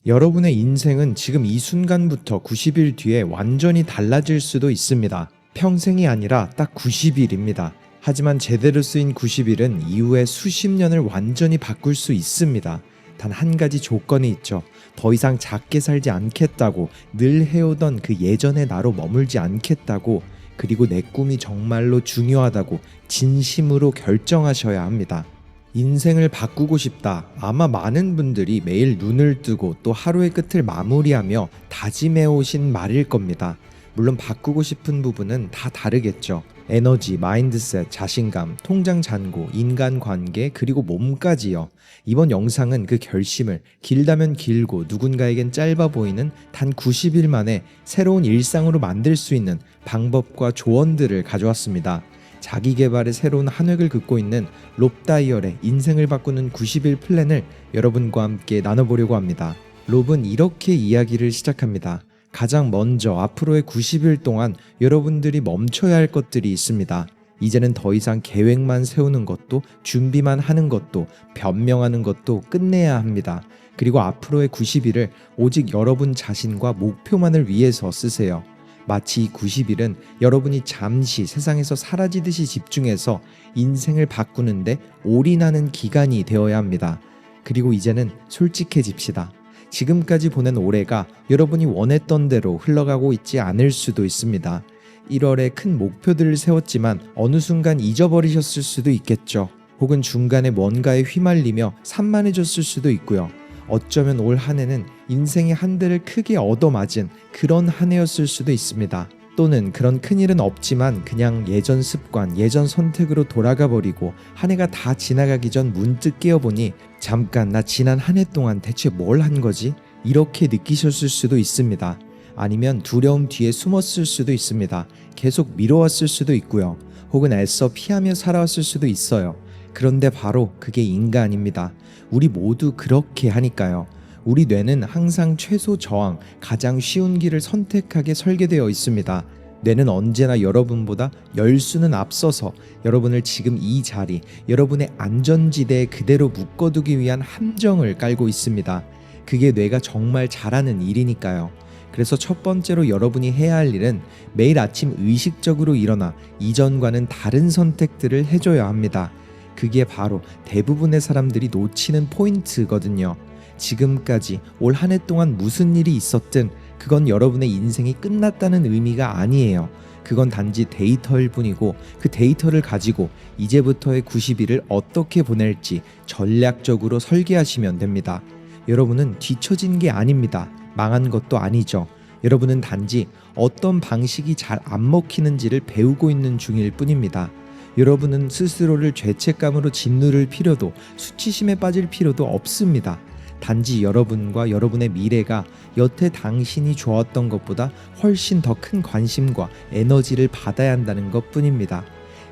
여러분의 인생은 지금 이 순간부터 90일 뒤에 완전히 달라질 수도 있습니다. 평생이 아니라 딱 90일입니다. 하지만 제대로 쓰인 90일은 이후에 수십 년을 완전히 바꿀 수 있습니다. 단 한 가지 조건이 있죠. 더 이상 작게 살지 않겠다고, 늘 해오던 그 예전의 나로 머물지 않겠다고, 그리고 내 꿈이 정말로 중요하다고 진심으로 결정하셔야 합니다. 인생을 바꾸고 싶다. 아마 많은 분들이 매일 눈을 뜨고 또 하루의 끝을 마무리하며 다짐해 오신 말일 겁니다. 물론 바꾸고 싶은 부분은 다 다르겠죠. 에너지, 마인드셋, 자신감, 통장 잔고, 인간관계, 그리고 몸까지요. 이번 영상은 그 결심을 길다면 길고 누군가에겐 짧아 보이는 단 90일 만에 새로운 일상으로 만들 수 있는 방법과 조언들을 가져왔습니다. 자기 개발의 새로운 한 획을 긋고 있는 롭 다이얼의 인생을 바꾸는 90일 플랜을 여러분과 함께 나눠보려고 합니다. 롭은 이렇게 이야기를 시작합니다. 가장 먼저 앞으로의 90일 동안 여러분들이 멈춰야 할 것들이 있습니다. 이제는 더 이상 계획만 세우는 것도, 준비만 하는 것도, 변명하는 것도 끝내야 합니다. 그리고 앞으로의 90일을 오직 여러분 자신과 목표만을 위해서 쓰세요. 마치 이 90일은 여러분이 잠시 세상에서 사라지듯이 집중해서 인생을 바꾸는데 올인하는 기간이 되어야 합니다. 그리고 이제는 솔직해집시다. 지금까지 보낸 올해가 여러분이 원했던 대로 흘러가고 있지 않을 수도 있습니다. 1월에 큰 목표들을 세웠지만 어느 순간 잊어버리셨을 수도 있겠죠. 혹은 중간에 뭔가에 휘말리며 산만해졌을 수도 있고요. 어쩌면 올 한 해는 인생의 한 대를 크게 얻어맞은 그런 한 해였을 수도 있습니다. 또는 그런 큰일은 없지만 그냥 예전 습관, 예전 선택으로 돌아가 버리고 한 해가 다 지나가기 전 문득 깨어보니 잠깐 나 지난 한 해 동안 대체 뭘 한 거지? 이렇게 느끼셨을 수도 있습니다. 아니면 두려움 뒤에 숨었을 수도 있습니다. 계속 미뤄왔을 수도 있고요. 혹은 애써 피하며 살아왔을 수도 있어요. 그런데 바로 그게 인간입니다. 우리 모두 그렇게 하니까요. 우리 뇌는 항상 최소 저항, 가장 쉬운 길을 선택하게 설계되어 있습니다. 뇌는 언제나 여러분보다 열수는 앞서서 여러분을 지금 이 자리, 여러분의 안전지대에 그대로 묶어두기 위한 함정을 깔고 있습니다. 그게 뇌가 정말 잘하는 일이니까요. 그래서 첫 번째로 여러분이 해야 할 일은 매일 아침 의식적으로 일어나 이전과는 다른 선택들을 해줘야 합니다. 그게 바로 대부분의 사람들이 놓치는 포인트거든요. 지금까지 올 한 해 동안 무슨 일이 있었든 그건 여러분의 인생이 끝났다는 의미가 아니에요. 그건 단지 데이터일 뿐이고 그 데이터를 가지고 이제부터의 90일을 어떻게 보낼지 전략적으로 설계하시면 됩니다. 여러분은 뒤처진 게 아닙니다. 망한 것도 아니죠. 여러분은 단지 어떤 방식이 잘 안 먹히는지를 배우고 있는 중일 뿐입니다. 여러분은 스스로를 죄책감으로 짓누를 필요도, 수치심에 빠질 필요도 없습니다. 단지 여러분과 여러분의 미래가 여태 당신이 좋았던 것보다 훨씬 더 큰 관심과 에너지를 받아야 한다는 것뿐입니다.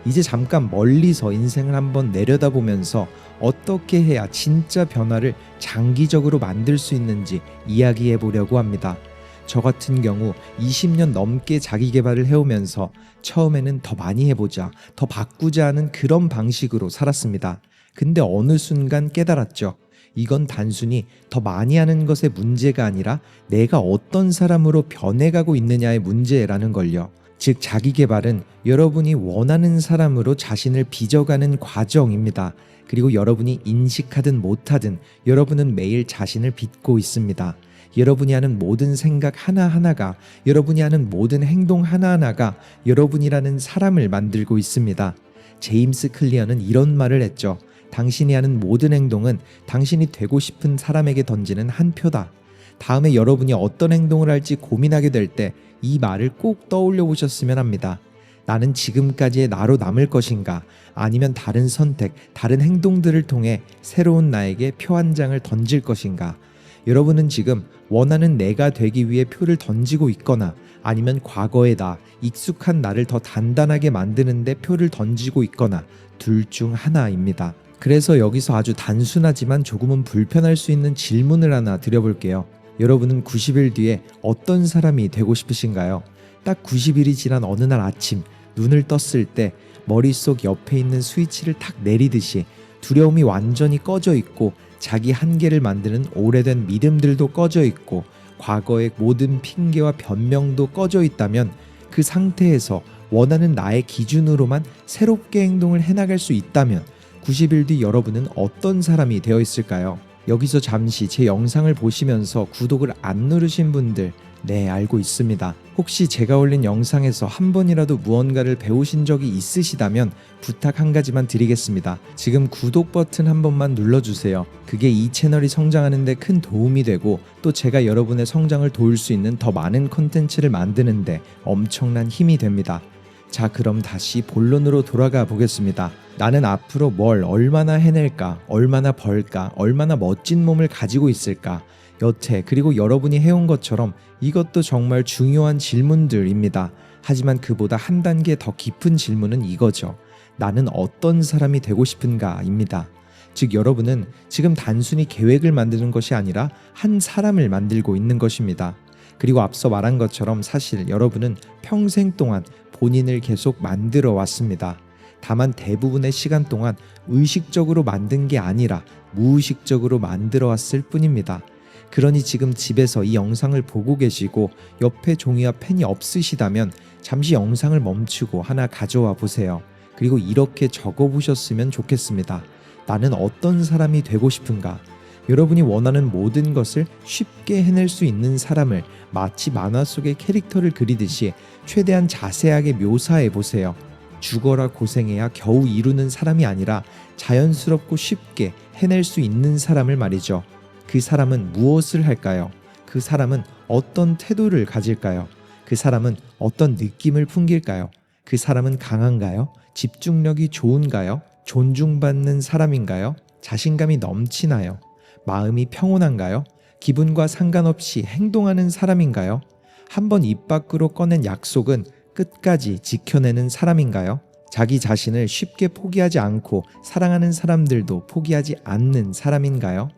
이제 잠깐 멀리서 인생을 한번 내려다보면서 어떻게 해야 진짜 변화를 장기적으로 만들 수 있는지 이야기해 보려고 합니다. 저 같은 경우 20년 넘게 자기 개발을 해오면서 처음에는 더 많이 해보자, 더 바꾸자 하는 그런 방식으로 살았습니다. 근데 어느 순간 깨달았죠. 이건 단순히 더 많이 하는 것의 문제가 아니라 내가 어떤 사람으로 변해가고 있느냐의 문제라는 걸요. 즉 자기 개발은 여러분이 원하는 사람으로 자신을 빚어가는 과정입니다. 그리고 여러분이 인식하든 못하든 여러분은 매일 자신을 빚고 있습니다. 여러분이 하는 모든 생각 하나하나가, 여러분이 하는 모든 행동 하나하나가 여러분이라는 사람을 만들고 있습니다. 제임스 클리어는 이런 말을 했죠. 당신이 하는 모든 행동은 당신이 되고 싶은 사람에게 던지는 한 표다. 다음에 여러분이 어떤 행동을 할지 고민하게 될 때 이 말을 꼭 떠올려 보셨으면 합니다. 나는 지금까지의 나로 남을 것인가? 아니면 다른 선택, 다른 행동들을 통해 새로운 나에게 표 한 장을 던질 것인가? 여러분은 지금 원하는 내가 되기 위해 표를 던지고 있거나 아니면 과거의 나, 익숙한 나를 더 단단하게 만드는 데 표를 던지고 있거나 둘 중 하나입니다. 그래서 여기서 아주 단순하지만 조금은 불편할 수 있는 질문을 하나 드려볼게요. 여러분은 90일 뒤에 어떤 사람이 되고 싶으신가요? 딱 90일이 지난 어느 날 아침 눈을 떴을 때 머릿속 옆에 있는 스위치를 탁 내리듯이 두려움이 완전히 꺼져 있고 자기 한계를 만드는 오래된 믿음들도 꺼져 있고 과거의 모든 핑계와 변명도 꺼져 있다면 그 상태에서 원하는 나의 기준으로만 새롭게 행동을 해나갈 수 있다면 90일 뒤 여러분은 어떤 사람이 되어 있을까요? 여기서 잠시 제 영상을 보시면서 구독을 안 누르신 분들, 네, 알고 있습니다. 혹시 제가 올린 영상에서 한 번이라도 무언가를 배우신 적이 있으시다면 부탁 한 가지만 드리겠습니다. 지금 구독 버튼 한 번만 눌러주세요. 그게 이 채널이 성장하는 데 큰 도움이 되고 또 제가 여러분의 성장을 도울 수 있는 더 많은 콘텐츠를 만드는 데 엄청난 힘이 됩니다. 자, 그럼 다시 본론으로 돌아가 보겠습니다. 나는 앞으로 뭘 얼마나 해낼까, 얼마나 벌까, 얼마나 멋진 몸을 가지고 있을까, 여태 그리고 여러분이 해온 것처럼 이것도 정말 중요한 질문들입니다. 하지만 그보다 한 단계 더 깊은 질문은 이거죠. 나는 어떤 사람이 되고 싶은가 입니다. 즉 여러분은 지금 단순히 계획을 만드는 것이 아니라 한 사람을 만들고 있는 것입니다. 그리고 앞서 말한 것처럼 사실 여러분은 평생 동안 본인을 계속 만들어 왔습니다. 다만 대부분의 시간 동안 의식적으로 만든 게 아니라 무의식적으로 만들어 왔을 뿐입니다. 그러니 지금 집에서 이 영상을 보고 계시고 옆에 종이와 펜이 없으시다면 잠시 영상을 멈추고 하나 가져와 보세요. 그리고 이렇게 적어 보셨으면 좋겠습니다. 나는 어떤 사람이 되고 싶은가? 여러분이 원하는 모든 것을 쉽게 해낼 수 있는 사람을 마치 만화 속의 캐릭터를 그리듯이 최대한 자세하게 묘사해 보세요. 죽어라 고생해야 겨우 이루는 사람이 아니라 자연스럽고 쉽게 해낼 수 있는 사람을 말이죠. 그 사람은 무엇을 할까요? 그 사람은 어떤 태도를 가질까요? 그 사람은 어떤 느낌을 풍길까요? 그 사람은 강한가요? 집중력이 좋은가요? 존중받는 사람인가요? 자신감이 넘치나요? 마음이 평온한가요? 기분과 상관없이 행동하는 사람인가요? 한번 입 밖으로 꺼낸 약속은 끝까지 지켜내는 사람인가요? 자기 자신을 쉽게 포기하지 않고 사랑하는 사람들도 포기하지 않는 사람인가요?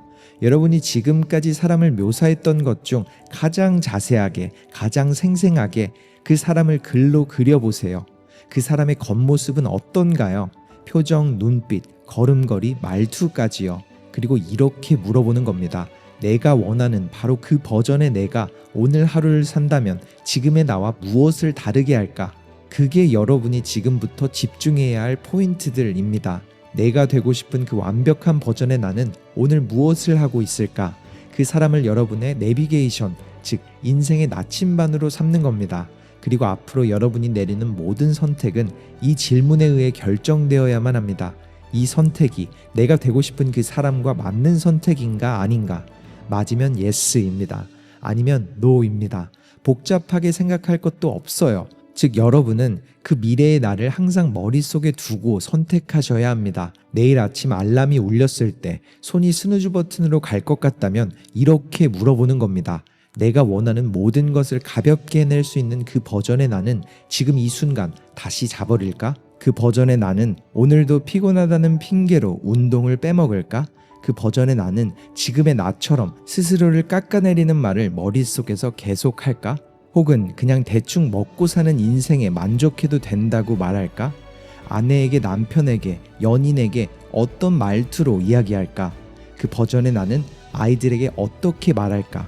여러분이 지금까지 사람을 묘사했던 것 중 가장 자세하게, 가장 생생하게 그 사람을 글로 그려보세요. 그 사람의 겉모습은 어떤가요? 표정, 눈빛, 걸음걸이, 말투까지요. 그리고 이렇게 물어보는 겁니다. 내가 원하는 바로 그 버전의 내가 오늘 하루를 산다면 지금의 나와 무엇을 다르게 할까? 그게 여러분이 지금부터 집중해야 할 포인트들입니다. 내가 되고 싶은 그 완벽한 버전의 나는 오늘 무엇을 하고 있을까? 그 사람을 여러분의 내비게이션, 즉 인생의 나침반으로 삼는 겁니다. 그리고 앞으로 여러분이 내리는 모든 선택은 이 질문에 의해 결정되어야만 합니다. 이 선택이 내가 되고 싶은 그 사람과 맞는 선택인가 아닌가? 맞으면 yes입니다. 아니면 no입니다. 복잡하게 생각할 것도 없어요. 즉 여러분은 그 미래의 나를 항상 머릿속에 두고 선택하셔야 합니다. 내일 아침 알람이 울렸을 때 손이 스누즈 버튼으로 갈 것 같다면 이렇게 물어보는 겁니다. 내가 원하는 모든 것을 가볍게 해낼 수 있는 그 버전의 나는 지금 이 순간 다시 자버릴까? 그 버전의 나는 오늘도 피곤하다는 핑계로 운동을 빼먹을까? 그 버전의 나는 지금의 나처럼 스스로를 깎아내리는 말을 머릿속에서 계속할까? 혹은 그냥 대충 먹고 사는 인생에 만족해도 된다고 말할까? 아내에게, 남편에게, 연인에게 어떤 말투로 이야기할까? 그 버전의 나는 아이들에게 어떻게 말할까?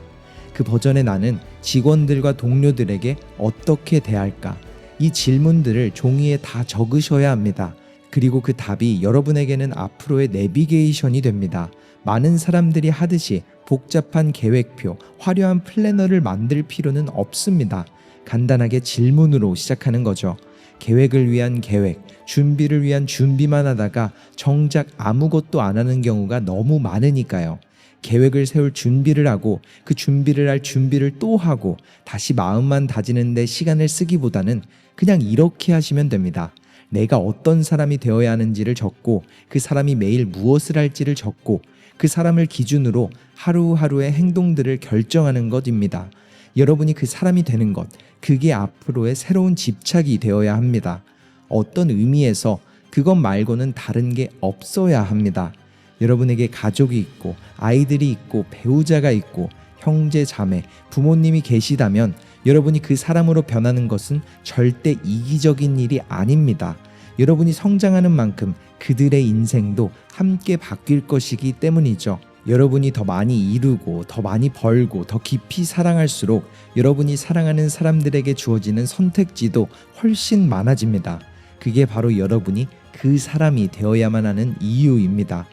그 버전의 나는 직원들과 동료들에게 어떻게 대할까? 이 질문들을 종이에 다 적으셔야 합니다. 그리고 그 답이 여러분에게는 앞으로의 내비게이션이 됩니다. 많은 사람들이 하듯이 복잡한 계획표, 화려한 플래너를 만들 필요는 없습니다. 간단하게 질문으로 시작하는 거죠. 계획을 위한 계획, 준비를 위한 준비만 하다가 정작 아무것도 안 하는 경우가 너무 많으니까요. 계획을 세울 준비를 하고 그 준비를 할 준비를 또 하고 다시 마음만 다지는 데 시간을 쓰기보다는 그냥 이렇게 하시면 됩니다. 내가 어떤 사람이 되어야 하는지를 적고 그 사람이 매일 무엇을 할지를 적고 그 사람을 기준으로 하루하루의 행동들을 결정하는 것입니다. 여러분이 그 사람이 되는 것, 그게 앞으로의 새로운 집착이 되어야 합니다. 어떤 의미에서 그것 말고는 다른 게 없어야 합니다. 여러분에게 가족이 있고 아이들이 있고 배우자가 있고 형제, 자매, 부모님이 계시다면 여러분이 그 사람으로 변하는 것은 절대 이기적인 일이 아닙니다. 여러분이 성장하는 만큼 그들의 인생도 함께 바뀔 것이기 때문이죠. 여러분이 더 많이 이루고 더 많이 벌고 더 깊이 사랑할수록 여러분이 사랑하는 사람들에게 주어지는 선택지도 훨씬 많아집니다. 그게 바로 여러분이 그 사람이 되어야만 하는 이유입니다.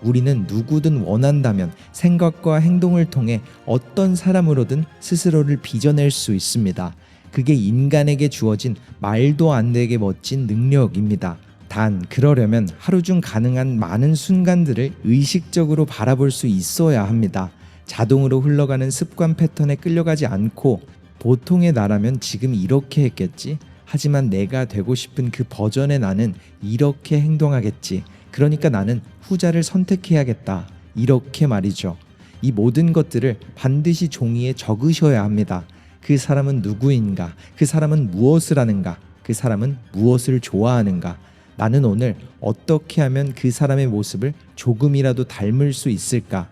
우리는 누구든 원한다면 생각과 행동을 통해 어떤 사람으로든 스스로를 빚어낼 수 있습니다. 그게 인간에게 주어진 말도 안 되게 멋진 능력입니다. 단 그러려면 하루 중 가능한 많은 순간들을 의식적으로 바라볼 수 있어야 합니다. 자동으로 흘러가는 습관 패턴에 끌려가지 않고 보통의 나라면 지금 이렇게 했겠지? 하지만 내가 되고 싶은 그 버전의 나는 이렇게 행동하겠지. 그러니까 나는 후자를 선택해야겠다. 이렇게 말이죠. 이 모든 것들을 반드시 종이에 적으셔야 합니다. 그 사람은 누구인가? 그 사람은 무엇을 하는가? 그 사람은 무엇을 좋아하는가? 나는 오늘 어떻게 하면 그 사람의 모습을 조금이라도 닮을 수 있을까?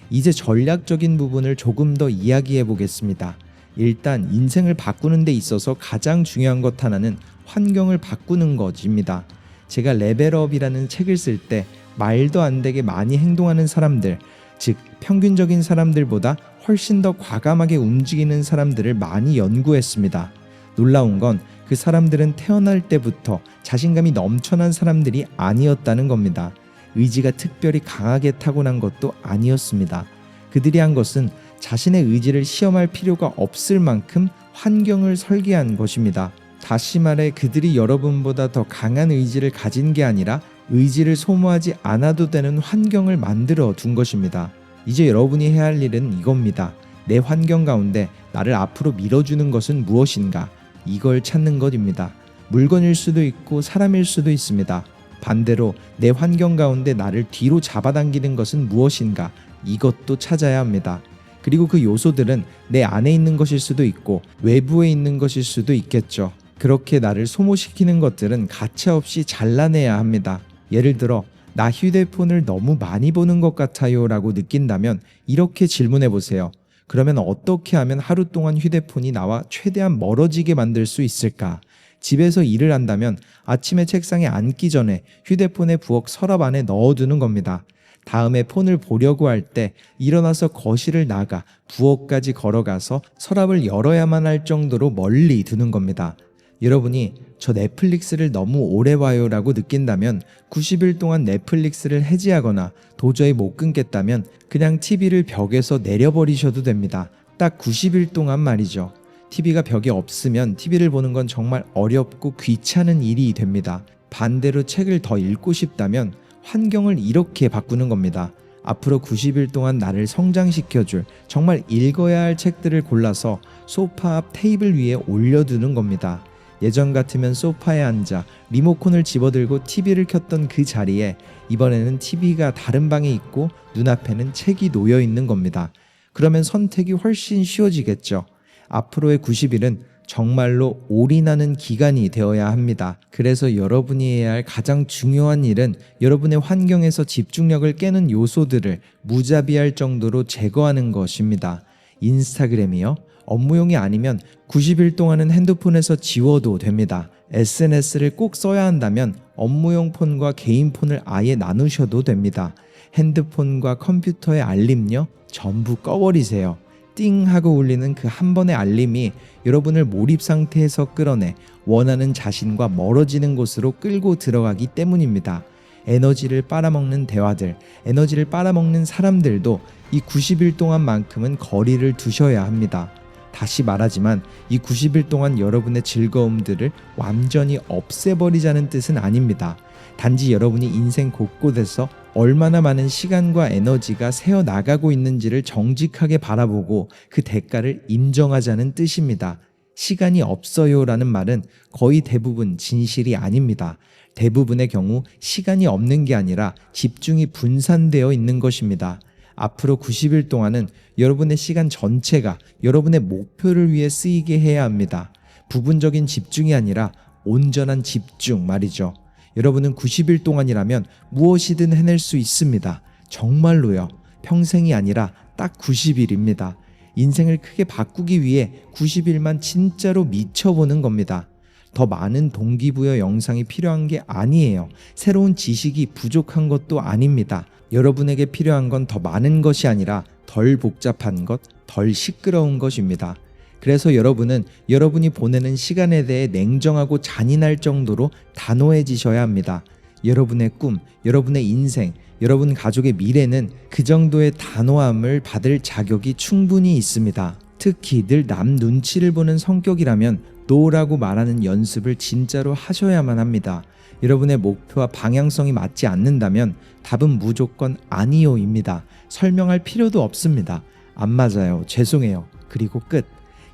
이제 전략적인 부분을 조금 더 이야기해 보겠습니다. 일단 인생을 바꾸는 데 있어서 가장 중요한 것 하나는 환경을 바꾸는 것입니다. 제가 레벨업이라는 책을 쓸 때 말도 안 되게 많이 행동하는 사람들, 즉 평균적인 사람들보다 훨씬 더 과감하게 움직이는 사람들을 많이 연구했습니다. 놀라운 건 그 사람들은 태어날 때부터 자신감이 넘쳐난 사람들이 아니었다는 겁니다. 의지가 특별히 강하게 타고난 것도 아니었습니다. 그들이 한 것은 자신의 의지를 시험할 필요가 없을 만큼 환경을 설계한 것입니다. 다시 말해 그들이 여러분보다 더 강한 의지를 가진 게 아니라 의지를 소모하지 않아도 되는 환경을 만들어 둔 것입니다. 이제 여러분이 해야 할 일은 이겁니다. 내 환경 가운데 나를 앞으로 밀어주는 것은 무엇인가? 이걸 찾는 것입니다. 물건일 수도 있고 사람일 수도 있습니다. 반대로 내 환경 가운데 나를 뒤로 잡아당기는 것은 무엇인가? 이것도 찾아야 합니다. 그리고 그 요소들은 내 안에 있는 것일 수도 있고 외부에 있는 것일 수도 있겠죠. 그렇게 나를 소모시키는 것들은 가차없이 잘라내야 합니다. 예를 들어 나 휴대폰을 너무 많이 보는 것 같아요 라고 느낀다면 이렇게 질문해 보세요. 그러면 어떻게 하면 하루 동안 휴대폰이 나와 최대한 멀어지게 만들 수 있을까? 집에서 일을 한다면 아침에 책상에 앉기 전에 휴대폰의 부엌 서랍 안에 넣어두는 겁니다. 다음에 폰을 보려고 할 때 일어나서 거실을 나가 부엌까지 걸어가서 서랍을 열어야만 할 정도로 멀리 두는 겁니다. 여러분이 저 넷플릭스를 너무 오래 봐요 라고 느낀다면 90일 동안 넷플릭스를 해지하거나 도저히 못 끊겠다면 그냥 TV를 벽에서 내려버리셔도 됩니다. 딱 90일 동안 말이죠. TV가 벽에 없으면 TV를 보는 건 정말 어렵고 귀찮은 일이 됩니다. 반대로 책을 더 읽고 싶다면 환경을 이렇게 바꾸는 겁니다. 앞으로 90일 동안 나를 성장시켜줄 정말 읽어야 할 책들을 골라서 소파 앞 테이블 위에 올려두는 겁니다. 예전 같으면 소파에 앉아 리모컨을 집어들고 TV를 켰던 그 자리에 이번에는 TV가 다른 방에 있고 눈앞에는 책이 놓여 있는 겁니다. 그러면 선택이 훨씬 쉬워지겠죠. 앞으로의 90일은 정말로 올인하는 기간이 되어야 합니다. 그래서 여러분이 해야 할 가장 중요한 일은 여러분의 환경에서 집중력을 깨는 요소들을 무자비할 정도로 제거하는 것입니다. 인스타그램이요? 업무용이 아니면 90일 동안은 핸드폰에서 지워도 됩니다. SNS를 꼭 써야 한다면 업무용 폰과 개인 폰을 아예 나누셔도 됩니다. 핸드폰과 컴퓨터의 알림요? 전부 꺼버리세요. 띵 하고 울리는 그 한 번의 알림이 여러분을 몰입 상태에서 끌어내 원하는 자신과 멀어지는 곳으로 끌고 들어가기 때문입니다. 에너지를 빨아먹는 대화들, 에너지를 빨아먹는 사람들도 이 90일 동안만큼은 거리를 두셔야 합니다. 다시 말하지만 이 90일 동안 여러분의 즐거움들을 완전히 없애버리자는 뜻은 아닙니다. 단지 여러분이 인생 곳곳에서 얼마나 많은 시간과 에너지가 새어나가고 있는지를 정직하게 바라보고 그 대가를 인정하자는 뜻입니다. 시간이 없어요 라는 말은 거의 대부분 진실이 아닙니다. 대부분의 경우 시간이 없는 게 아니라 집중이 분산되어 있는 것입니다. 앞으로 90일 동안은 여러분의 시간 전체가 여러분의 목표를 위해 쓰이게 해야 합니다. 부분적인 집중이 아니라 온전한 집중 말이죠. 여러분은 90일 동안이라면 무엇이든 해낼 수 있습니다. 정말로요. 평생이 아니라 딱 90일입니다. 인생을 크게 바꾸기 위해 90일만 진짜로 미쳐보는 겁니다. 더 많은 동기부여 영상이 필요한 게 아니에요. 새로운 지식이 부족한 것도 아닙니다. 여러분에게 필요한 건 더 많은 것이 아니라 덜 복잡한 것, 덜 시끄러운 것입니다. 그래서 여러분은 여러분이 보내는 시간에 대해 냉정하고 잔인할 정도로 단호해지셔야 합니다. 여러분의 꿈, 여러분의 인생, 여러분 가족의 미래는 그 정도의 단호함을 받을 자격이 충분히 있습니다. 특히 늘 남 눈치를 보는 성격이라면 노라고 말하는 연습을 진짜로 하셔야만 합니다. 여러분의 목표와 방향성이 맞지 않는다면 답은 무조건 아니요입니다. 설명할 필요도 없습니다. 안 맞아요. 죄송해요. 그리고 끝.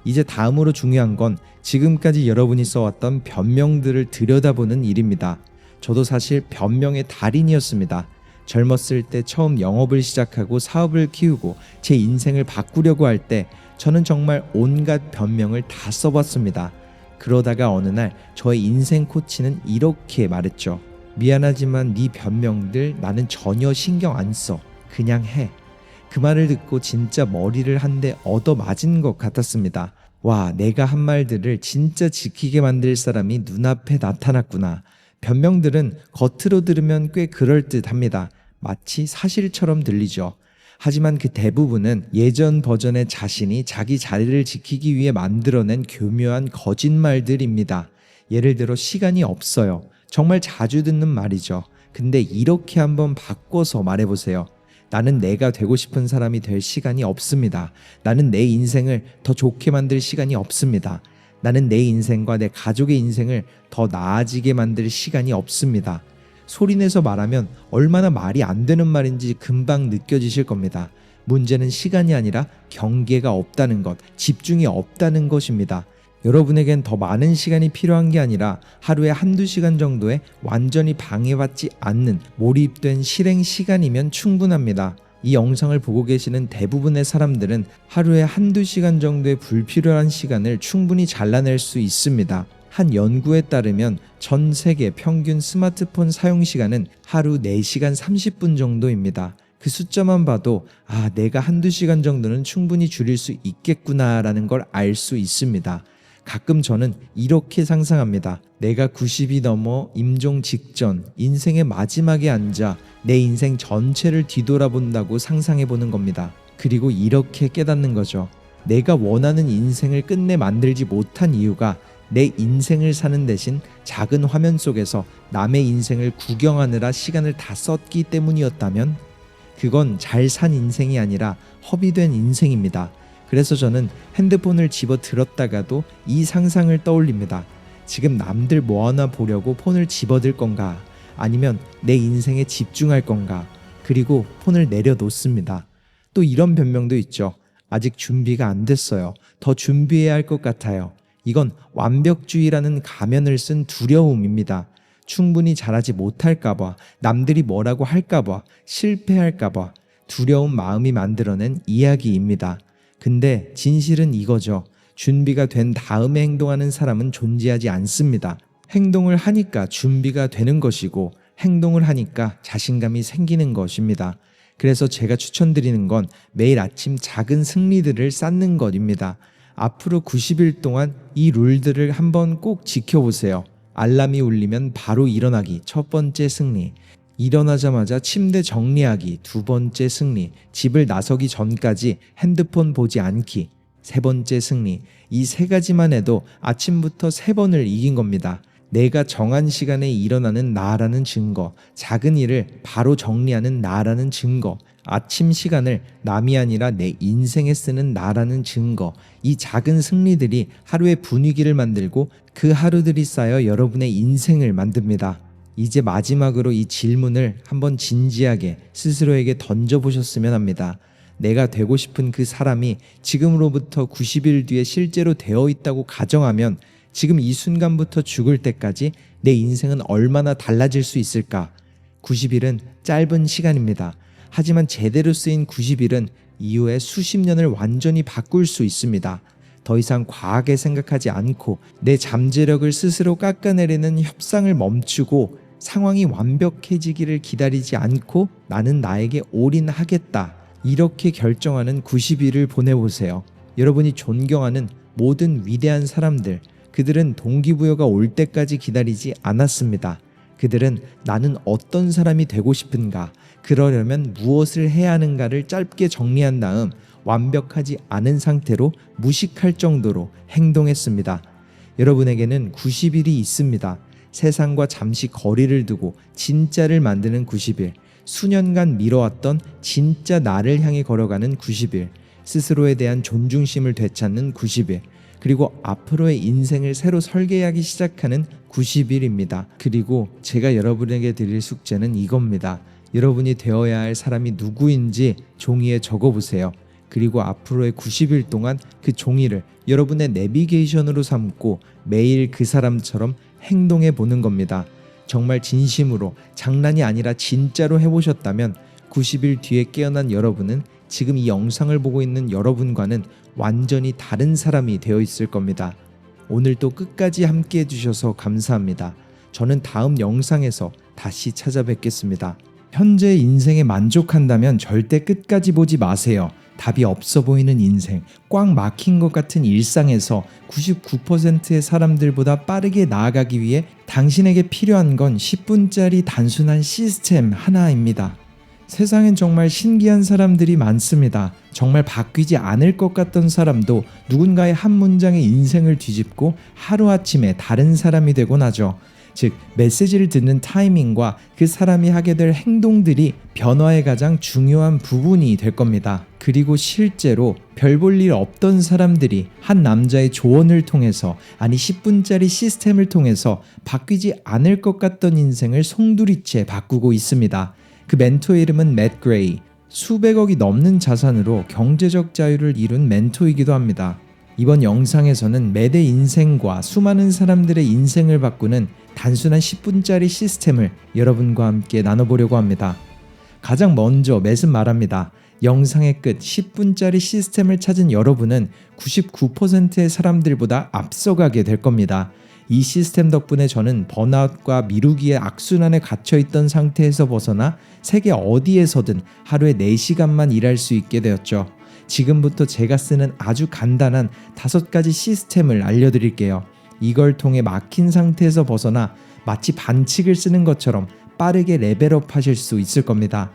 이제 다음으로 중요한 건 지금까지 여러분이 써왔던 변명들을 들여다보는 일입니다. 저도 사실 변명의 달인이었습니다. 젊었을 때 처음 영업을 시작하고 사업을 키우고 제 인생을 바꾸려고 할 때 저는 정말 온갖 변명을 다 써봤습니다. 그러다가 어느 날 저의 인생 코치는 이렇게 말했죠. 미안하지만 네 변명들 나는 전혀 신경 안 써. 그냥 해. 그 말을 듣고 진짜 머리를 한 대 얻어 맞은 것 같았습니다. 와, 내가 한 말들을 진짜 지키게 만들 사람이 눈앞에 나타났구나. 변명들은 겉으로 들으면 꽤 그럴듯합니다. 마치 사실처럼 들리죠. 하지만 그 대부분은 예전 버전의 자신이 자기 자리를 지키기 위해 만들어낸 교묘한 거짓말들입니다. 예를 들어 시간이 없어요. 정말 자주 듣는 말이죠. 근데 이렇게 한번 바꿔서 말해보세요. 나는 내가 되고 싶은 사람이 될 시간이 없습니다. 나는 내 인생을 더 좋게 만들 시간이 없습니다. 나는 내 인생과 내 가족의 인생을 더 나아지게 만들 시간이 없습니다. 소리내서 말하면 얼마나 말이 안 되는 말인지 금방 느껴지실 겁니다. 문제는 시간이 아니라 경계가 없다는 것, 집중이 없다는 것입니다. 여러분에겐 더 많은 시간이 필요한 게 아니라 하루에 한두 시간 정도의 완전히 방해받지 않는 몰입된 실행 시간이면 충분합니다. 이 영상을 보고 계시는 대부분의 사람들은 하루에 한두 시간 정도의 불필요한 시간을 충분히 잘라낼 수 있습니다. 한 연구에 따르면 전 세계 평균 스마트폰 사용 시간은 하루 4시간 30분 정도입니다. 그 숫자만 봐도 내가 한두 시간 정도는 충분히 줄일 수 있겠구나라는 걸 알 수 있습니다. 가끔 저는 이렇게 상상합니다. 내가 90이 넘어 임종 직전 인생의 마지막에 앉아 내 인생 전체를 뒤돌아본다고 상상해보는 겁니다. 그리고 이렇게 깨닫는 거죠. 내가 원하는 인생을 끝내 만들지 못한 이유가 내 인생을 사는 대신 작은 화면 속에서 남의 인생을 구경하느라 시간을 다 썼기 때문이었다면 그건 잘 산 인생이 아니라 허비된 인생입니다. 그래서 저는 핸드폰을 집어 들었다가도 이 상상을 떠올립니다. 지금 남들 뭐 하나 보려고 폰을 집어들 건가? 아니면 내 인생에 집중할 건가? 그리고 폰을 내려놓습니다. 또 이런 변명도 있죠. 아직 준비가 안 됐어요. 더 준비해야 할 것 같아요. 이건 완벽주의라는 가면을 쓴 두려움입니다. 충분히 잘하지 못할까봐, 남들이 뭐라고 할까봐, 실패할까봐 두려운 마음이 만들어낸 이야기입니다. 근데 진실은 이거죠. 준비가 된 다음에 행동하는 사람은 존재하지 않습니다. 행동을 하니까 준비가 되는 것이고 행동을 하니까 자신감이 생기는 것입니다. 그래서 제가 추천드리는 건 매일 아침 작은 승리들을 쌓는 것입니다. 앞으로 90일 동안 이 룰들을 한번 꼭 지켜보세요. 알람이 울리면 바로 일어나기, 첫 번째 승리. 일어나자마자 침대 정리하기, 두 번째 승리. 집을 나서기 전까지 핸드폰 보지 않기, 세 번째 승리. 이 세 가지만 해도 아침부터 3번을 이긴 겁니다. 내가 정한 시간에 일어나는 나라는 증거, 작은 일을 바로 정리하는 나라는 증거, 아침 시간을 남이 아니라 내 인생에 쓰는 나라는 증거. 이 작은 승리들이 하루의 분위기를 만들고 그 하루들이 쌓여 여러분의 인생을 만듭니다. 이제 마지막으로 이 질문을 한번 진지하게 스스로에게 던져보셨으면 합니다. 내가 되고 싶은 그 사람이 지금으로부터 90일 뒤에 실제로 되어 있다고 가정하면 지금 이 순간부터 죽을 때까지 내 인생은 얼마나 달라질 수 있을까? 90일은 짧은 시간입니다. 하지만 제대로 쓰인 90일은 이후에 수십 년을 완전히 바꿀 수 있습니다. 더 이상 과하게 생각하지 않고 내 잠재력을 스스로 깎아내리는 협상을 멈추고 상황이 완벽해지기를 기다리지 않고 나는 나에게 올인하겠다. 이렇게 결정하는 90일을 보내보세요. 여러분이 존경하는 모든 위대한 사람들, 그들은 동기부여가 올 때까지 기다리지 않았습니다. 그들은 나는 어떤 사람이 되고 싶은가, 그러려면 무엇을 해야 하는가를 짧게 정리한 다음 완벽하지 않은 상태로 무식할 정도로 행동했습니다. 여러분에게는 90일이 있습니다. 세상과 잠시 거리를 두고 진짜를 만드는 90일, 수년간 미뤄왔던 진짜 나를 향해 걸어가는 90일, 스스로에 대한 존중심을 되찾는 90일, 그리고 앞으로의 인생을 새로 설계하기 시작하는 90일입니다. 그리고 제가 여러분에게 드릴 숙제는 이겁니다. 여러분이 되어야 할 사람이 누구인지 종이에 적어보세요. 그리고 앞으로의 90일 동안 그 종이를 여러분의 내비게이션으로 삼고 매일 그 사람처럼 행동해 보는 겁니다. 정말 진심으로, 장난이 아니라 진짜로 해보셨다면 90일 뒤에 깨어난 여러분은 지금 이 영상을 보고 있는 여러분과는 완전히 다른 사람이 되어 있을 겁니다. 오늘도 끝까지 함께 해주셔서 감사합니다. 저는 다음 영상에서 다시 찾아뵙겠습니다. 현재 인생에 만족한다면 절대 끝까지 보지 마세요. 답이 없어 보이는 인생, 꽉 막힌 것 같은 일상에서 99%의 사람들보다 빠르게 나아가기 위해 당신에게 필요한 건 10분짜리 단순한 시스템 하나입니다. 세상엔 정말 신기한 사람들이 많습니다. 정말 바뀌지 않을 것 같던 사람도 누군가의 한 문장의 인생을 뒤집고 하루아침에 다른 사람이 되곤 하죠. 즉, 메시지를 듣는 타이밍과 그 사람이 하게 될 행동들이 변화의 가장 중요한 부분이 될 겁니다. 그리고 실제로 별 볼 일 없던 사람들이 한 남자의 조언을 통해서, 아니 10분짜리 시스템을 통해서 바뀌지 않을 것 같던 인생을 송두리째 바꾸고 있습니다. 그 멘토의 이름은 맷 그레이. 수백억이 넘는 자산으로 경제적 자유를 이룬 멘토이기도 합니다. 이번 영상에서는 맷의 인생과 수많은 사람들의 인생을 바꾸는 단순한 10분짜리 시스템을 여러분과 함께 나눠보려고 합니다. 가장 먼저 맷은 말합니다. 영상의 끝 10분짜리 시스템을 찾은 여러분은 99%의 사람들보다 앞서가게 될 겁니다. 이 시스템 덕분에 저는 번아웃과 미루기의 악순환에 갇혀있던 상태에서 벗어나 세계 어디에서든 하루에 4시간만 일할 수 있게 되었죠. 지금부터 제가 쓰는 아주 간단한 5가지 시스템을 알려드릴게요. 이걸 통해 막힌 상태에서 벗어나 마치 반칙을 쓰는 것처럼 빠르게 레벨업 하실 수 있을 겁니다.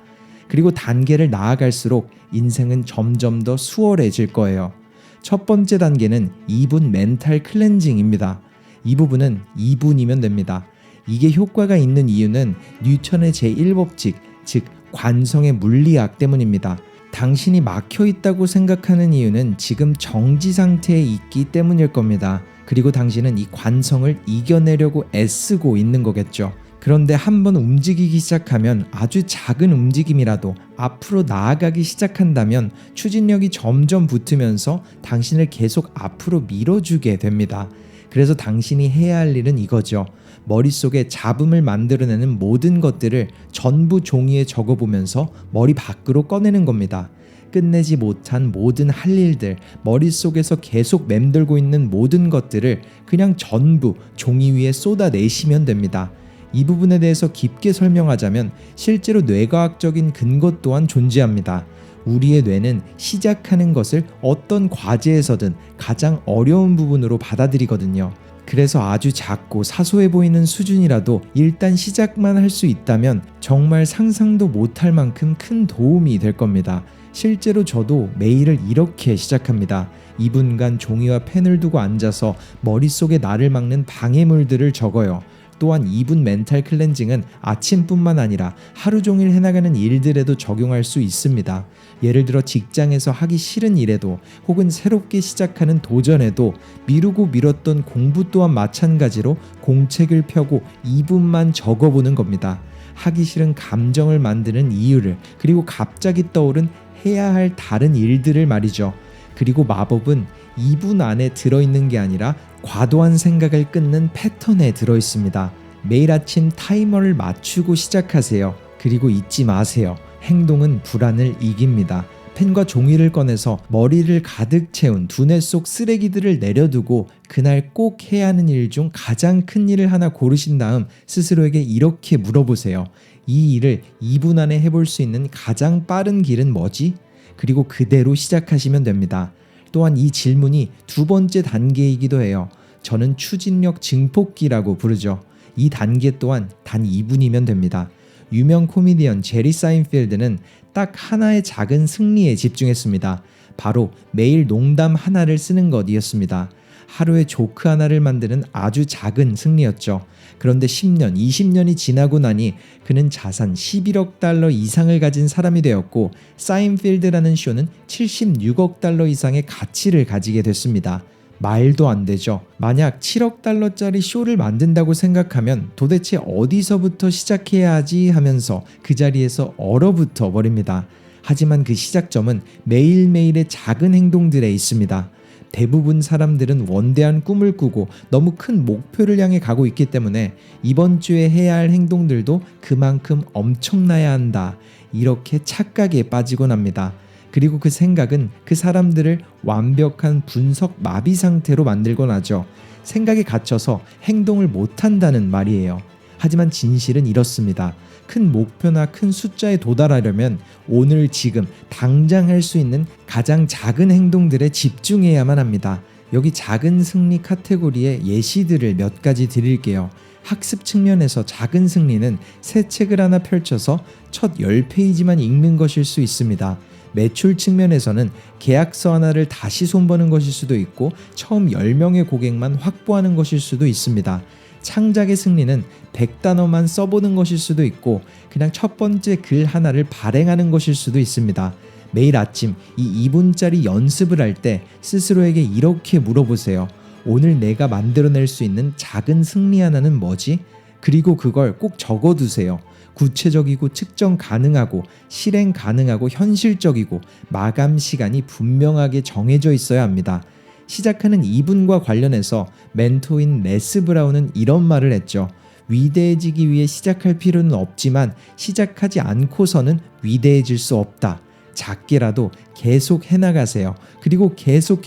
그리고 단계를 나아갈수록 인생은 점점 더 수월해질 거예요. 첫 번째 단계는 2분 멘탈 클렌징입니다. 이 부분은 2분이면 됩니다. 이게 효과가 있는 이유는 뉴턴의 제1법칙, 즉 관성의 물리학 때문입니다. 당신이 막혀 있다고 생각하는 이유는 지금 정지 상태에 있기 때문일 겁니다. 그리고 당신은 이 관성을 이겨내려고 애쓰고 있는 거겠죠. 그런데 한번 움직이기 시작하면, 아주 작은 움직임이라도 앞으로 나아가기 시작한다면 추진력이 점점 붙으면서 당신을 계속 앞으로 밀어주게 됩니다. 그래서 당신이 해야 할 일은 이거죠. 머릿속에 잡음을 만들어내는 모든 것들을 전부 종이에 적어보면서 머리 밖으로 꺼내는 겁니다. 끝내지 못한 모든 할 일들, 머릿속에서 계속 맴돌고 있는 모든 것들을 그냥 전부 종이 위에 쏟아내시면 됩니다. 이 부분에 대해서 깊게 설명하자면 실제로 뇌과학적인 근거 또한 존재합니다. 우리의 뇌는 시작하는 것을 어떤 과제에서든 가장 어려운 부분으로 받아들이거든요. 그래서 아주 작고 사소해 보이는 수준이라도 일단 시작만 할 수 있다면 정말 상상도 못할 만큼 큰 도움이 될 겁니다. 실제로 저도 매일을 이렇게 시작합니다. 2분간 종이와 펜을 두고 앉아서 머릿속에 나를 막는 방해물들을 적어요. 또한 2분 멘탈 클렌징은 아침뿐만 아니라 하루 종일 해나가는 일들에도 적용할 수 있습니다. 예를 들어 직장에서 하기 싫은 일에도, 혹은 새롭게 시작하는 도전에도, 미루고 미뤘던 공부 또한 마찬가지로 공책을 펴고 2분만 적어보는 겁니다. 하기 싫은 감정을 만드는 이유를, 그리고 갑자기 떠오른 해야 할 다른 일들을 말이죠. 그리고 마법은 2분 안에 들어있는 게 아니라 과도한 생각을 끊는 패턴에 들어있습니다. 매일 아침 타이머를 맞추고 시작하세요. 그리고 잊지 마세요. 행동은 불안을 이깁니다. 펜과 종이를 꺼내서 머리를 가득 채운 두뇌 속 쓰레기들을 내려두고 그날 꼭 해야 하는 일 중 가장 큰 일을 하나 고르신 다음 스스로에게 이렇게 물어보세요. 이 일을 2분 안에 해볼 수 있는 가장 빠른 길은 뭐지? 그리고 그대로 시작하시면 됩니다. 또한 이 질문이 두 번째 단계이기도 해요. 저는 추진력 증폭기라고 부르죠. 이 단계 또한 단 2분이면 됩니다. 유명 코미디언 제리 사인필드는 딱 하나의 작은 승리에 집중했습니다. 바로 매일 농담 하나를 쓰는 것이었습니다. 하루에 조크 하나를 만드는 아주 작은 승리였죠. 그런데 10년, 20년이 지나고 나니 그는 자산 11억 달러 이상을 가진 사람이 되었고 사인필드라는 쇼는 76억 달러 이상의 가치를 가지게 됐습니다. 말도 안 되죠. 만약 7억 달러짜리 쇼를 만든다고 생각하면 도대체 어디서부터 시작해야 하지 하면서 그 자리에서 얼어붙어 버립니다. 하지만 그 시작점은 매일매일의 작은 행동들에 있습니다. 대부분 사람들은 원대한 꿈을 꾸고 너무 큰 목표를 향해 가고 있기 때문에 이번 주에 해야 할 행동들도 그만큼 엄청나야 한다. 이렇게 착각에 빠지곤 합니다. 그리고 그 생각은 그 사람들을 완벽한 분석 마비 상태로 만들곤 하죠. 생각에 갇혀서 행동을 못한다는 말이에요. 하지만 진실은 이렇습니다. 큰 목표나 큰 숫자에 도달하려면 오늘 지금 당장 할 수 있는 가장 작은 행동들에 집중해야만 합니다. 여기 작은 승리 카테고리의 예시들을 몇 가지 드릴게요. 학습 측면에서 작은 승리는 새 책을 하나 펼쳐서 첫 10페이지만 읽는 것일 수 있습니다. 매출 측면에서는 계약서 하나를 다시 손보는 것일 수도 있고 처음 10명의 고객만 확보하는 것일 수도 있습니다. 창작의 승리는 100단어만 써보는 것일 수도 있고 그냥 첫 번째 글 하나를 발행하는 것일 수도 있습니다. 매일 아침 이 2분짜리 연습을 할 때 스스로에게 이렇게 물어보세요. 오늘 내가 만들어낼 수 있는 작은 승리 하나는 뭐지? 그리고 그걸 꼭 적어두세요. 구체적이고 측정 가능하고 실행 가능하고 현실적이고 마감 시간이 분명하게 정해져 있어야 합니다. 시작하는 2분과 관련해서 멘토인 레스 브라운은 이런 말을 했죠. 위대해지기 위해 시작할 필요는 없지만 시작하지 않고서는 위대해질 수 없다. 작게라도 계속 해나가세요. 그리고 계속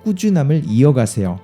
꾸준함을 이어가세요.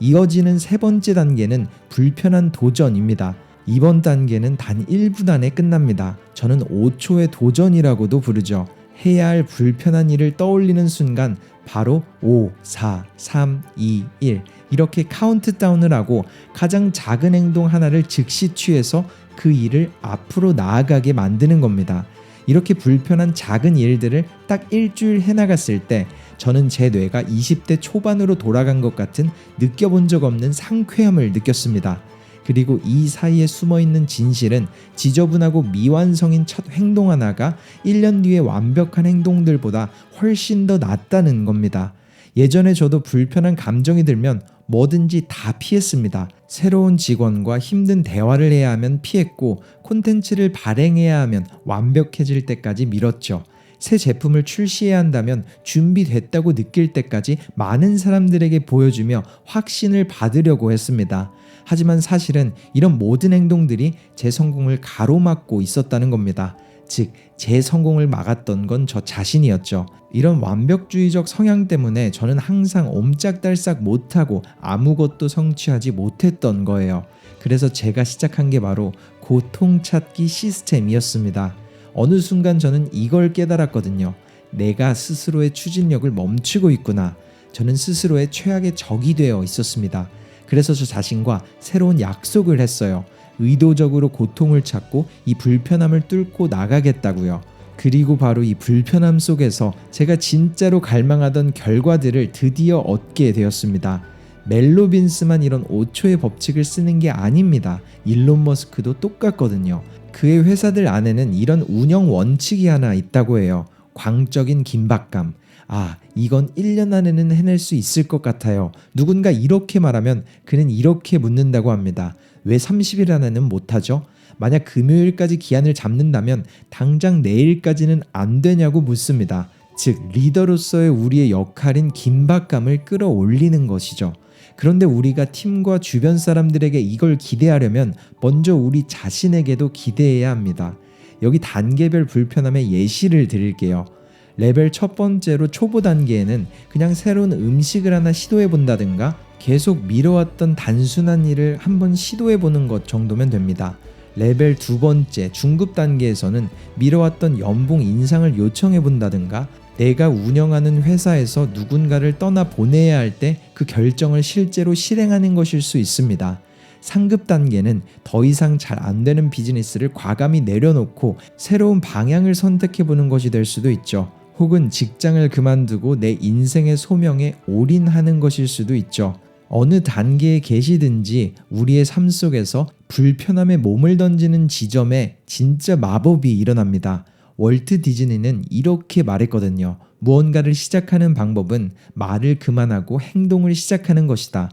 이어지는 세 번째 단계는 불편한 도전입니다. 이번 단계는 단 1분 안에 끝납니다. 저는 5초의 도전이라고도 부르죠. 해야 할 불편한 일을 떠올리는 순간 바로 5, 4, 3, 2, 1 이렇게 카운트다운을 하고 가장 작은 행동 하나를 즉시 취해서 그 일을 앞으로 나아가게 만드는 겁니다. 이렇게 불편한 작은 일들을 딱 일주일 해나갔을 때 저는 제 뇌가 20대 초반으로 돌아간 것 같은 느껴본 적 없는 상쾌함을 느꼈습니다. 그리고 이 사이에 숨어있는 진실은 지저분하고 미완성인 첫 행동 하나가 1년 뒤에 완벽한 행동들보다 훨씬 더 낫다는 겁니다. 예전에 저도 불편한 감정이 들면 뭐든지 다 피했습니다. 새로운 직원과 힘든 대화를 해야 하면 피했고 콘텐츠를 발행해야 하면 완벽해질 때까지 미뤘죠. 새 제품을 출시해야 한다면 준비됐다고 느낄 때까지 많은 사람들에게 보여주며 확신을 받으려고 했습니다. 하지만 사실은 이런 모든 행동들이 제 성공을 가로막고 있었다는 겁니다. 즉, 제 성공을 막았던 건 저 자신이었죠. 이런 완벽주의적 성향 때문에 저는 항상 옴짝달싹 못하고 아무것도 성취하지 못했던 거예요. 그래서 제가 시작한 게 바로 고통찾기 시스템이었습니다. 어느 순간 저는 이걸 깨달았거든요. 내가 스스로의 추진력을 멈추고 있구나. 저는 스스로의 최악의 적이 되어 있었습니다. 그래서 저 자신과 새로운 약속을 했어요. 의도적으로 고통을 찾고 이 불편함을 뚫고 나가겠다고요. 그리고 바로 이 불편함 속에서 제가 진짜로 갈망하던 결과들을 드디어 얻게 되었습니다. 멜 로빈스만 이런 5초의 법칙을 쓰는 게 아닙니다. 일론 머스크도 똑같거든요. 그의 회사들 안에는 이런 운영 원칙이 하나 있다고 해요. 광적인 긴박감. 이건 1년 안에는 해낼 수 있을 것 같아요. 누군가 이렇게 말하면 그는 이렇게 묻는다고 합니다. 왜 30일 안에는 못하죠? 만약 금요일까지 기한을 잡는다면 당장 내일까지는 안 되냐고 묻습니다. 즉, 리더로서의 우리의 역할인 긴박감을 끌어올리는 것이죠. 그런데 우리가 팀과 주변 사람들에게 이걸 기대하려면 먼저 우리 자신에게도 기대해야 합니다. 여기 단계별 불편함의 예시를 드릴게요. 레벨 첫 번째로 초보 단계에는 그냥 새로운 음식을 하나 시도해 본다든가 계속 미뤄왔던 단순한 일을 한번 시도해 보는 것 정도면 됩니다. 레벨 두 번째 중급 단계에서는 미뤄왔던 연봉 인상을 요청해 본다든가 내가 운영하는 회사에서 누군가를 떠나 보내야 할 때 그 결정을 실제로 실행하는 것일 수 있습니다. 상급 단계는 더 이상 잘 안 되는 비즈니스를 과감히 내려놓고 새로운 방향을 선택해 보는 것이 될 수도 있죠. 혹은 직장을 그만두고 내 인생의 소명에 올인하는 것일 수도 있죠. 어느 단계에 계시든지 우리의 삶 속에서 불편함에 몸을 던지는 지점에 진짜 마법이 일어납니다. 월트 디즈니는 이렇게 말했거든요. 무언가를 시작하는 방법은 말을 그만하고 행동을 시작하는 것이다.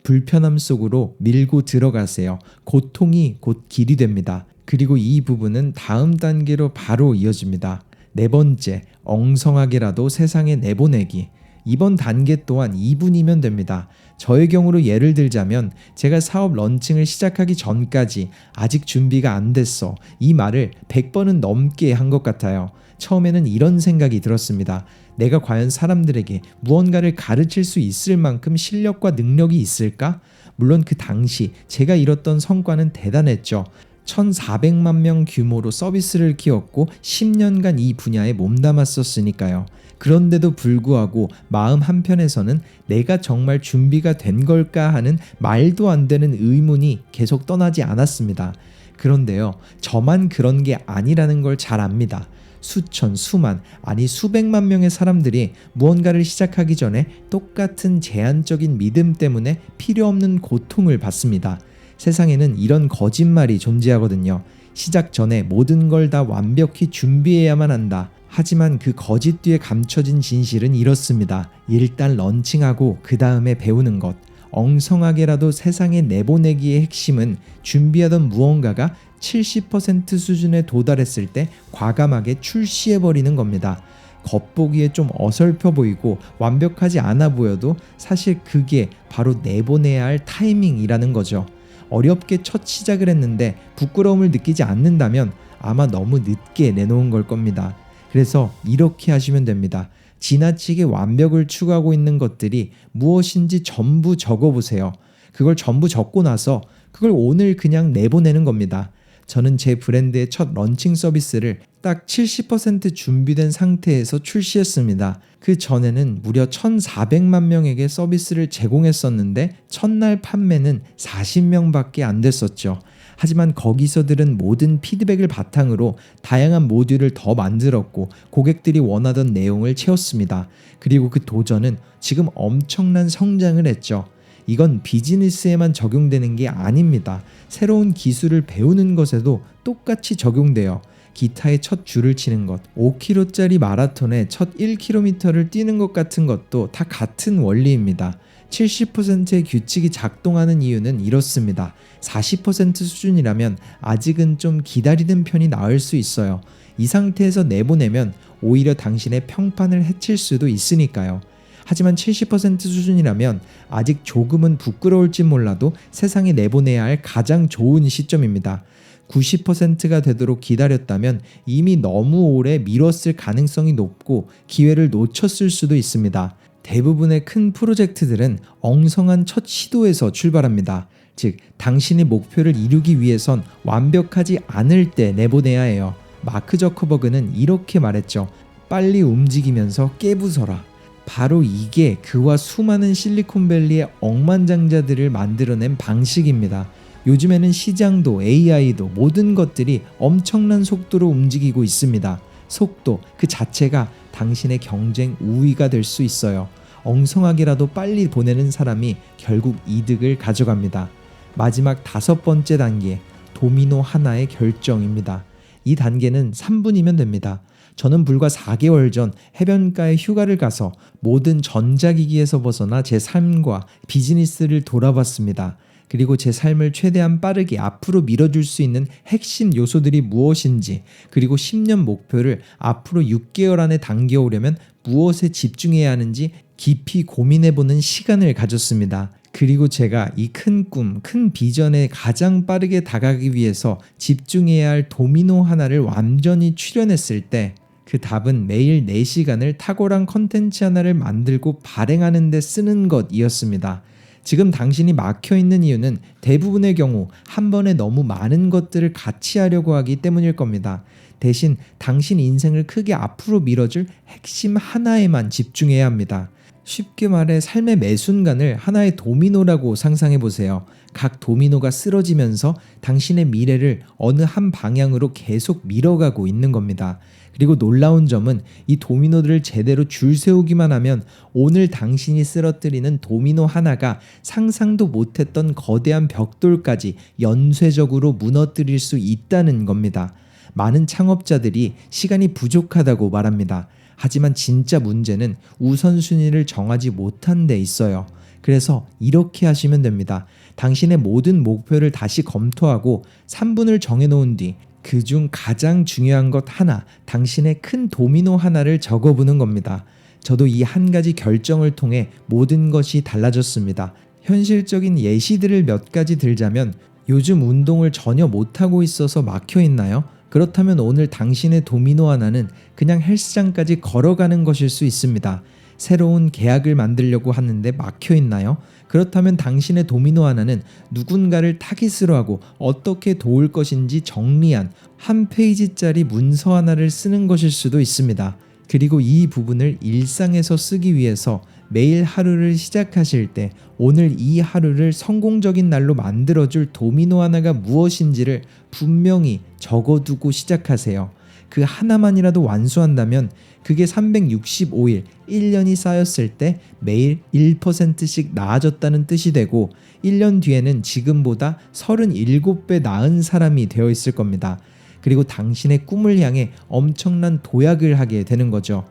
불편함 속으로 밀고 들어가세요. 고통이 곧 길이 됩니다. 그리고 이 부분은 다음 단계로 바로 이어집니다. 네 번째, 엉성하게라도 세상에 내보내기. 이번 단계 또한 2분이면 됩니다. 저의 경우로 예를 들자면 제가 사업 런칭을 시작하기 전까지 아직 준비가 안 됐어. 이 말을 100번은 넘게 한 것 같아요. 처음에는 이런 생각이 들었습니다. 내가 과연 사람들에게 무언가를 가르칠 수 있을 만큼 실력과 능력이 있을까? 물론 그 당시 제가 이뤘던 성과는 대단했죠. 1,400만 명 규모로 서비스를 키웠고 10년간 이 분야에 몸담았었으니까요. 그런데도 불구하고 마음 한편에서는 내가 정말 준비가 된 걸까 하는 말도 안 되는 의문이 계속 떠나지 않았습니다. 그런데요, 저만 그런 게 아니라는 걸 잘 압니다. 수천, 수만, 아니 수백만 명의 사람들이 무언가를 시작하기 전에 똑같은 제한적인 믿음 때문에 필요 없는 고통을 받습니다. 세상에는 이런 거짓말이 존재하거든요. 시작 전에 모든 걸 다 완벽히 준비해야만 한다. 하지만 그 거짓 뒤에 감춰진 진실은 이렇습니다. 일단 런칭하고 그 다음에 배우는 것. 엉성하게라도 세상에 내보내기의 핵심은 준비하던 무언가가 70% 수준에 도달했을 때 과감하게 출시해버리는 겁니다. 겉보기에 좀 어설퍼 보이고 완벽하지 않아 보여도 사실 그게 바로 내보내야 할 타이밍이라는 거죠. 어렵게 첫 시작을 했는데 부끄러움을 느끼지 않는다면 아마 너무 늦게 내놓은 걸 겁니다. 그래서 이렇게 하시면 됩니다. 지나치게 완벽을 추구하고 있는 것들이 무엇인지 전부 적어보세요. 그걸 전부 적고 나서 그걸 오늘 그냥 내보내는 겁니다. 저는 제 브랜드의 첫 런칭 서비스를 딱 70% 준비된 상태에서 출시했습니다. 그 전에는 무려 1,400만 명에게 서비스를 제공했었는데 첫날 판매는 40명밖에 안 됐었죠. 하지만 거기서 들은 모든 피드백을 바탕으로 다양한 모듈을 더 만들었고 고객들이 원하던 내용을 채웠습니다. 그리고 그 도전은 지금 엄청난 성장을 했죠. 이건 비즈니스에만 적용되는 게 아닙니다. 새로운 기술을 배우는 것에도 똑같이 적용돼요. 기타의 첫 줄을 치는 것, 5km짜리 마라톤의 첫 1km를 뛰는 것 같은 것도 다 같은 원리입니다. 70%의 규칙이 작동하는 이유는 이렇습니다. 40% 수준이라면 아직은 좀 기다리는 편이 나을 수 있어요. 이 상태에서 내보내면 오히려 당신의 평판을 해칠 수도 있으니까요. 하지만 70% 수준이라면 아직 조금은 부끄러울지 몰라도 세상에 내보내야 할 가장 좋은 시점입니다. 90%가 되도록 기다렸다면 이미 너무 오래 미뤘을 가능성이 높고 기회를 놓쳤을 수도 있습니다. 대부분의 큰 프로젝트들은 엉성한 첫 시도에서 출발합니다. 즉, 당신의 목표를 이루기 위해선 완벽하지 않을 때 내보내야 해요. 마크 저커버그는 이렇게 말했죠. 빨리 움직이면서 깨부숴라. 바로 이게 그와 수많은 실리콘밸리의 억만장자들을 만들어낸 방식입니다. 요즘에는 시장도 AI도 모든 것들이 엄청난 속도로 움직이고 있습니다. 속도 그 자체가 당신의 경쟁 우위가 될 수 있어요. 엉성하게라도 빨리 보내는 사람이 결국 이득을 가져갑니다. 마지막 5번째 단계, 도미노 하나의 결정입니다. 이 단계는 3분이면 됩니다. 저는 불과 4개월 전 해변가에 휴가를 가서 모든 전자기기에서 벗어나 제 삶과 비즈니스를 돌아봤습니다. 그리고 제 삶을 최대한 빠르게 앞으로 밀어줄 수 있는 핵심 요소들이 무엇인지, 그리고 10년 목표를 앞으로 6개월 안에 당겨오려면 무엇에 집중해야 하는지 깊이 고민해보는 시간을 가졌습니다. 그리고 제가 이 큰 꿈, 큰 비전에 가장 빠르게 다가가기 위해서 집중해야 할 도미노 하나를 완전히 추려냈을 때 그 답은 매일 4시간을 탁월한 컨텐츠 하나를 만들고 발행하는 데 쓰는 것이었습니다. 지금 당신이 막혀있는 이유는 대부분의 경우 한 번에 너무 많은 것들을 같이 하려고 하기 때문일 겁니다. 대신 당신 인생을 크게 앞으로 밀어줄 핵심 하나에만 집중해야 합니다. 쉽게 말해 삶의 매 순간을 하나의 도미노라고 상상해 보세요. 각 도미노가 쓰러지면서 당신의 미래를 어느 한 방향으로 계속 밀어가고 있는 겁니다. 그리고 놀라운 점은 이 도미노들을 제대로 줄 세우기만 하면 오늘 당신이 쓰러뜨리는 도미노 하나가 상상도 못했던 거대한 벽돌까지 연쇄적으로 무너뜨릴 수 있다는 겁니다. 많은 창업자들이 시간이 부족하다고 말합니다. 하지만 진짜 문제는 우선순위를 정하지 못한 데 있어요. 그래서 이렇게 하시면 됩니다. 당신의 모든 목표를 다시 검토하고 3분을 정해놓은 뒤 그중 가장 중요한 것 하나, 당신의 큰 도미노 하나를 적어보는 겁니다. 저도 이 한 가지 결정을 통해 모든 것이 달라졌습니다. 현실적인 예시들을 몇 가지 들자면, 요즘 운동을 전혀 못하고 있어서 막혀 있나요? 그렇다면 오늘 당신의 도미노 하나는 그냥 헬스장까지 걸어가는 것일 수 있습니다. 새로운 계약을 만들려고 하는데 막혀 있나요? 그렇다면 당신의 도미노 하나는 누군가를 타깃으로 하고 어떻게 도울 것인지 정리한 한 페이지짜리 문서 하나를 쓰는 것일 수도 있습니다. 그리고 이 부분을 일상에서 쓰기 위해서 매일 하루를 시작하실 때 오늘 이 하루를 성공적인 날로 만들어줄 도미노 하나가 무엇인지를 분명히 적어두고 시작하세요. 그 하나만이라도 완수한다면 그게 365일, 1년이 쌓였을 때 매일 1%씩 나아졌다는 뜻이 되고 1년 뒤에는 지금보다 37배 나은 사람이 되어 있을 겁니다. 그리고 당신의 꿈을 향해 엄청난 도약을 하게 되는 거죠.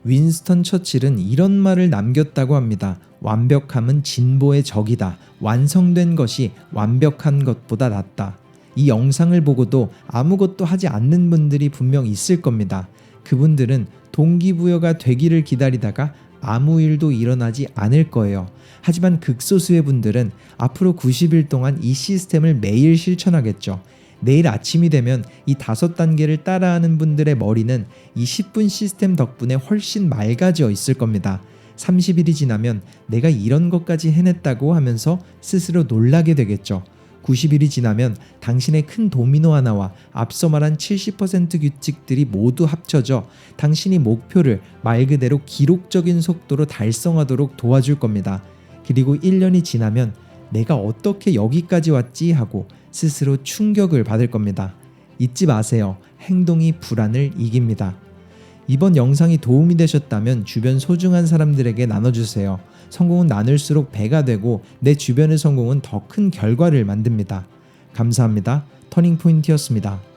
윈스턴 처칠은 이런 말을 남겼다고 합니다. 완벽함은 진보의 적이다. 완성된 것이 완벽한 것보다 낫다. 이 영상을 보고도 아무것도 하지 않는 분들이 분명 있을 겁니다. 그분들은 동기부여가 되기를 기다리다가 아무 일도 일어나지 않을 거예요. 하지만 극소수의 분들은 앞으로 90일 동안 이 시스템을 매일 실천하겠죠. 내일 아침이 되면 이 5단계를 따라하는 분들의 머리는 이 10분 시스템 덕분에 훨씬 맑아져 있을 겁니다. 30일이 지나면 내가 이런 것까지 해냈다고 하면서 스스로 놀라게 되겠죠. 90일이 지나면 당신의 큰 도미노 하나와 앞서 말한 70% 규칙들이 모두 합쳐져 당신이 목표를 말 그대로 기록적인 속도로 달성하도록 도와줄 겁니다. 그리고 1년이 지나면 내가 어떻게 여기까지 왔지 하고 스스로 충격을 받을 겁니다. 잊지 마세요. 행동이 불안을 이깁니다. 이번 영상이 도움이 되셨다면 주변 소중한 사람들에게 나눠주세요. 성공은 나눌수록 배가 되고 내 주변의 성공은 더 큰 결과를 만듭니다. 감사합니다. 터닝포인트였습니다.